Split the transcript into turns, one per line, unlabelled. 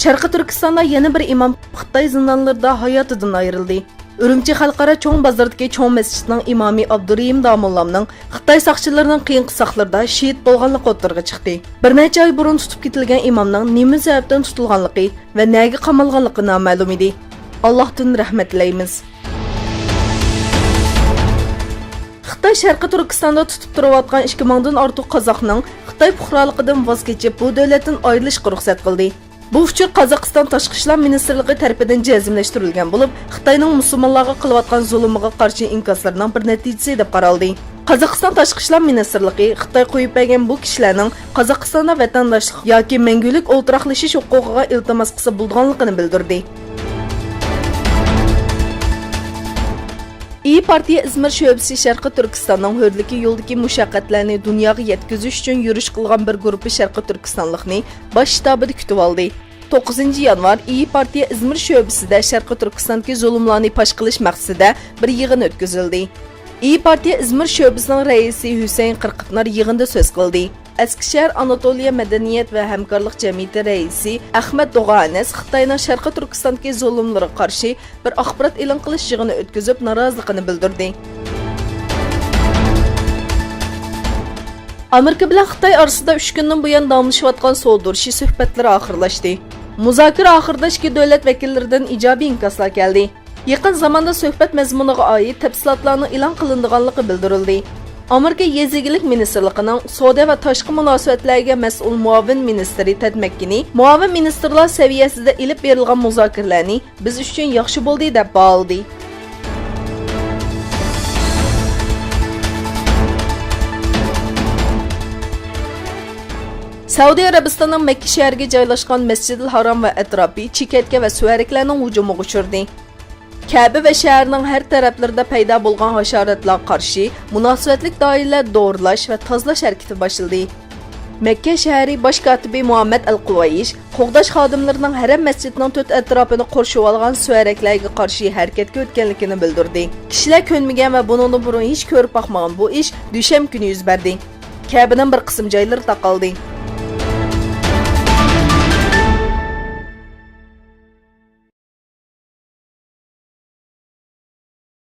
Sharqi Turkistonda yana bir imom Xitoy zindonlarida hayotidan ayrildi. Urumchi xalqaro cho'ng bozoridagi cho'ng masjidning imomi Abdurahim Damollamning Xitoy soqchilarining qiyin qisaqlarda shahid bo'lganligi o'tirg'i chiqdi. Bir necha oy burun tutib ketilgan imomning nima sababdan tutilganligi va nega qamalganligi noma'lum edi. Allohdan rahmat tilaymiz. Xitoy Sharqi Turkistonda tutib turayotgan 2000 dan ortiq qozoqning Xitoy fuqaroligidan voz kechib bu davlatdan ayrilishga ruxsat qildi. Bu uchur Qozog'iston Tashqi ishlar ministrligi tarafidan jazmlashtirilgan bo'lib, Xitoyning musulmonlarga qilayotgan zulmiga qarshi inkaslarining bir natijasi deb qaraldi. Qozog'iston Tashqi ishlar ministrligi Xitoy qo'yib bergan bu kishilarning Qozog'istonda vatandoshlik yoki mangulik o'ltiraqlashish huquqiga iltimos qilsa bo'lganligini bildirdi. İyi Partiya İzmir şöbesi Sharqi Turkistonning hurligi yo'ldagi mushaqqatlarni dunyoga yetkazish uchun yurish qilgan bir guruhi Sharqi Turkistonlikni bosh shtabida kutib oldi. 9 yanvar İyi Partiya İzmir şöbesida Sharqi Turkistondagi zulmlarni pash qilish maqsadida bir yig'in o'tkazildi. İyi Partiya İzmir şöbesining raisi Hüseyin Qirqitnar yig'inda so'z qildi. Eskişehir Anatoliya Madaniyat ve Hamkorlik Cemiyeti Reisi Ahmet Doğanes Xitoyning Sharqi Turkistondagi zulmlarga qarshi bir axborot e'lon qilish yig'ini o'tkazib noroziligini bildirdi. Amerika bilan Xitoy orasida 3 kundan buyon davomlashayotgan savdo-urushi suhbatlari oxirlashdi. Muzokara oxirida ikki davlat vakillaridan ijobiy inkoslar keldi. Yaqin zamonda suhbat mazmuniga oid tafsilotlarning e'lon qilinganligi bildirildi. Amerika Yezigilik Ministerligining savdo va tashqi munosabatlarga mas'ul muavin ministri Ted McKinney muavin ministerlar saviyasida ilib berilgan muzokaralarni biz uchun yaxshi bo'ldi deb baholadi. Saudiya Arabistonining Makka shahriga joylashgan Masjidil Haram va atrofi chekatga va suvaraklarning hujumiga uchirdi. Kabe ve şehirning her taraflarida paydo bo'lgan hasharotlarga qarshi munosabatlik doiralar doğrulash va tozalash harakati boshlandi. Makka shahri bosh kotibi Muhammad Al-Quvayish qo'g'dash xodimlarining haram masjidining to'rt atrofini qurshab olgan suvaraklarga qarshi harakatga o'tganligini bildirdi. Kishilar ko'nmagan va bundan burun hech ko'rib boqmagan bu ish dushanba kuni yuz berdi. Kabening bir qism joylari taqaldi.